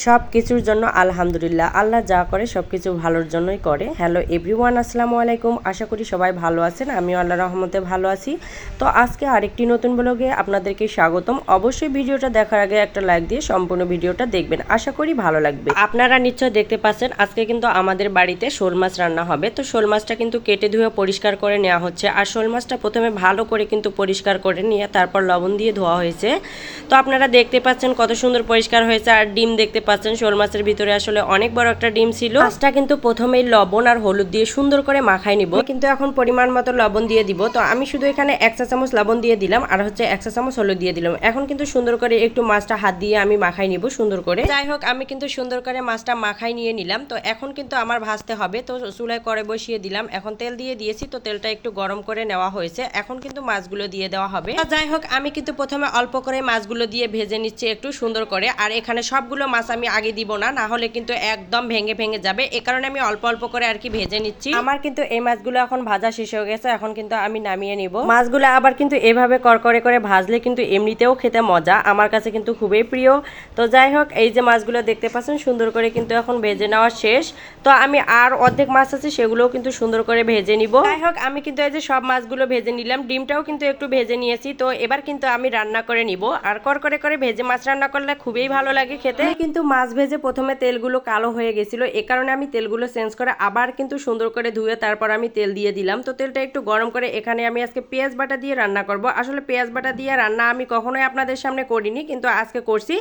সব কিছুর জন্য আলহামদুলিল্লাহ, আল্লাহ যা করে সব কিছু ভালোর জন্যই করে। হ্যালো এভরিওয়ান, আসসালামু আলাইকুম। আশা করি সবাই ভালো আছেন, আমিও আল্লাহর রহমতে ভালো আছি। তো আজকে আরেকটি নতুন ব্লগে আপনাদেরকে স্বাগতম। অবশ্যই ভিডিওটা দেখার আগে একটা লাইক দিয়ে সম্পূর্ণ ভিডিওটা দেখবেন, আশা করি ভালো লাগবে। আপনারা নিশ্চয় দেখতে পাচ্ছেন আজকে কিন্তু আমাদের বাড়িতে শোল মাছ রান্না হবে। তো শোল মাছটা কিন্তু কেটে ধুয়ে পরিষ্কার করে নেওয়া হচ্ছে। আর শোল মাছটা প্রথমে ভালো করে কিন্তু পরিষ্কার করে নিয়ে তারপর লবণ দিয়ে ধোয়া হয়েছে। তো আপনারা দেখতে পাচ্ছেন কত সুন্দর পরিষ্কার হয়েছে। আর ডিম দেখতে পাচ্ছেন, শোল মাছের ভিতরে আসলে অনেক বড় একটা ডিম ছিল। মাছটা কিন্তু প্রথমেই লবণ আর হলুদ দিয়ে সুন্দর করে মাখাই নিব। কিন্তু এখন পরিমাণ মতো লবণ দিয়ে দিব। তো আমি শুধু এখানে 1 চা চামচ লবণ দিয়ে দিলাম আর 1 চা চামচ হলুদ দিয়ে দিলাম। এখন কিন্তু সুন্দর করে একটু মাছটা হাত দিয়ে আমি মাখাই নিব সুন্দর করে। যাই হোক, আমি কিন্তু সুন্দর করে মাছটা মাখাই নিয়ে নিলাম। তো এখন কিন্তু আমার ভাজতে হবে। তো চুলায় করে বসিয়ে দিলাম, এখন তেল দিয়ে দিয়েছি। তো তেলটা একটু গরম করে নেওয়া হয়েছে, এখন কিন্তু মাছগুলো দিয়ে দেওয়া হবে। যাই হোক, আমি কিন্তু প্রথমে অল্প করে মাছগুলো দিয়ে ভেজে নিচ্ছি একটু সুন্দর করে। আর এখানে সবগুলো মাছ আমি আগে দিব না, না হলে কিন্তু একদম ভেঙে ভেঙে যাবে। এ কারণে আমি অল্প অল্প করে আর কি ভেজে নিচ্ছি। আমার কিন্তু এই মাছগুলো এখন ভাজা শেষ হয়ে গেছে, এখন কিন্তু আমি নামিয়ে নিব। মাছগুলো আবার কিন্তু এভাবে করকরে করে ভাজলে কিন্তু এমনিতেও খেতে মজা, আমার কাছে কিন্তু খুবই প্রিয়। তো যাই হোক, এই যে মাছগুলো দেখতে পাচ্ছেন সুন্দর করে কিন্তু এখন ভেজে নেওয়া শেষ। তো আমি আর অর্ধেক মাছ আছে সেগুলোও কিন্তু সুন্দর করে ভেজে নিব। যাই হোক, আমি কিন্তু এই যে সব মাছগুলো ভেজে নিলাম, ডিমটাও কিন্তু একটু ভেজে নিয়েছি। তো এবার কিন্তু আমি রান্না করে নিব। আর করকরে করে ভেজে মাছ রান্না করলে খুবই ভালো লাগে খেতে। কিন্তু মাছ ভেজে প্রথমে তেলগুলো কালো হয়ে গেছিল, এ কারণে আমি তেলগুলো চেঞ্জ করে আবার কিন্তু সুন্দর করে ধুয়ে তারপর আমি তেল দিয়ে দিলাম। তো তেলটা একটু গরম করে এখানে আমি আজকে পেঁয়াজ বাটা দিয়ে রান্না করব। আসলে পেঁয়াজ বাটা দিয়ে রান্না আমি কখনোই আপনাদের সামনে করিনি, কিন্তু আজকে করছি।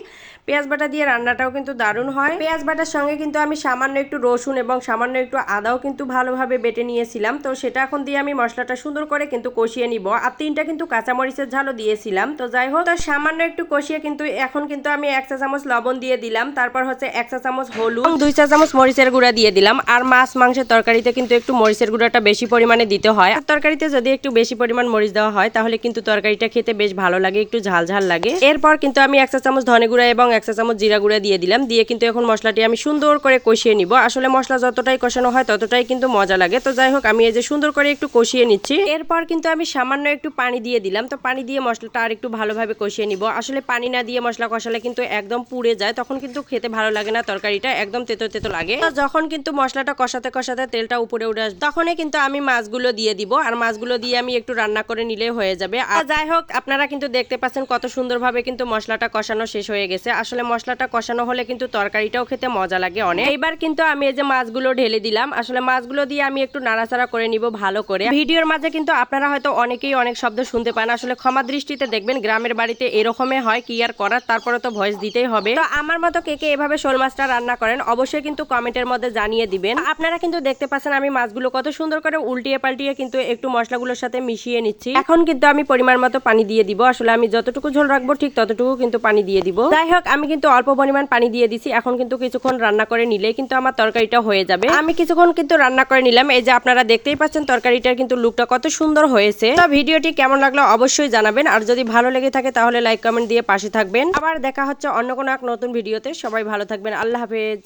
পেঁয়াজ বাটা দিয়ে রান্নাটাও কিন্তু দারুণ হয়। পেঁয়াজ বাটার সঙ্গে কিন্তু আমি সামান্য একটু রসুন এবং সামান্য একটু আদাও কিন্তু ভালোভাবে বেটে নিয়েছিলাম। তো সেটা এখন দিয়ে আমি মশলাটা সুন্দর করে কিন্তু কষিয়ে নিব। আর 3টা কিন্তু কাঁচামরিচের ঝালও দিয়েছিলাম। তো যাই হোক, তো সামান্য একটু কষিয়ে কিন্তু এখন কিন্তু আমি 1 চা চামচ লবণ দিয়ে দিলাম, তারপর হচ্ছে 1 চা চামচ হলুদ, 2 চা চামচ মরিচের গুঁড়া দিয়ে দিলাম। আর মাছ মাংসের তরকারিতে কিন্তু একটু মরিচের গুঁড়াটা বেশি পরিমাণে দিতে হয়। আর তরকারিতে যদি একটু বেশি পরিমাণ মরিচ দেওয়া হয় তাহলে কিন্তু তরকারিটা খেতে বেশ ভালো লাগে, একটু ঝাল ঝাল লাগে। এরপর কিন্তু আমি 1 চা চামচ ধনে গুঁড়া এবং 1 চা চামচ জিরা গুঁড়া দিয়ে দিলাম। দিয়ে কিন্তু এখন মশলাটি আমি সুন্দর করে কষিয়ে নিব। আসলে মশলা যতটাই কষানো হয় ততটাই কিন্তু মজা লাগে। তো যাই হোক, আমি এই যে সুন্দর করে একটু কষিয়ে নিচ্ছি। এরপর কিন্তু আমি সামান্য একটু পানি দিয়ে দিলাম। তো পানি দিয়ে মশলাটা আর একটু ভালোভাবে কষিয়ে নিব। আসলে পানি না দিয়ে মশলা কষালে কিন্তু একদম পুড়ে যায়, তখন কিন্তু খেতে ভালো লাগে না, তরকারিটা একদম তেতো তেতো লাগে। তো যখন কিন্তু মশলাটা কষাতে কষাতে তেলটা উপরে উঠে আসবে তখনই কিন্তু আমি মাছগুলো দিয়ে দিব। আর মাছগুলো দিয়ে আমি একটু রান্না করে নিলে হয়ে যাবে। আর যাই হোক, আপনারা কিন্তু দেখতে পাচ্ছেন কত সুন্দরভাবে কিন্তু মশলাটা কষানো শেষ হয়ে গেছে। আসলে মশলাটা কষানো হলে কিন্তু তরকারিটাও খেতে মজা লাগে অনেক। এইবার কিন্তু আমি এই যে মাছগুলো ঢেলে দিলাম। আসলে মাছগুলো দিয়ে আমি একটু নাড়াচাড়া করে নিব ভালো করে। ভিডিওর মাঝে কিন্তু আপনারা হয়তো অনেকেই অনেক শব্দ শুনতে পান, আসলে ক্ষমা দৃষ্টিতে দেখবেন, গ্রামের বাড়িতে এরকমই হয়, কি আর করার, তারপরে তো ভয়েস দিতেই হবে। তো আমার মতো কে কে এভাবে শোল মাছটা রান্না করেন অবশ্যই কিন্তু কমেন্টের মধ্যে জানিয়ে দিবেন। আপনারা কিন্তু দেখতে পাচ্ছেন আমি মাছগুলো কত সুন্দর করে উল্টিয়ে পাল্টিয়ে কিন্তু একটু মশলাগুলোর সাথে মিশিয়ে নিচ্ছি। এখন কিন্তু আমি পরিমাণ মতো পানি দিয়ে দিব। আসলে আমি যতটুকু ঝোল রাখবো ঠিক ততটুকু কিন্তু পানি দিয়ে দিব। যাই হোক, আমি কিন্তু অল্প পরিমাণ পানি দিয়ে দিছি। এখন কিন্তু কিছুক্ষণ রান্না করে নিলেই কিন্তু আমার তরকারিটা হয়ে যাবে। আমি কিছুক্ষণ কিন্তু রান্না করে নিলাম। এই যে আপনারা দেখতেই পাচ্ছেন তরকারিটার কিন্তু লুকটা কত সুন্দর হয়েছে। তো ভিডিওটি কেমন লাগলো অবশ্যই জানাবেন। আর যদি ভালো লেগে থাকে তাহলে লাইক কমেন্ট দিয়ে পাশে থাকবেন। আবার দেখা হচ্ছে অন্য কোনো এক নতুন ভিডিওতে। সবাই ভালো থাকবেন, আল্লাহ হাফেজ।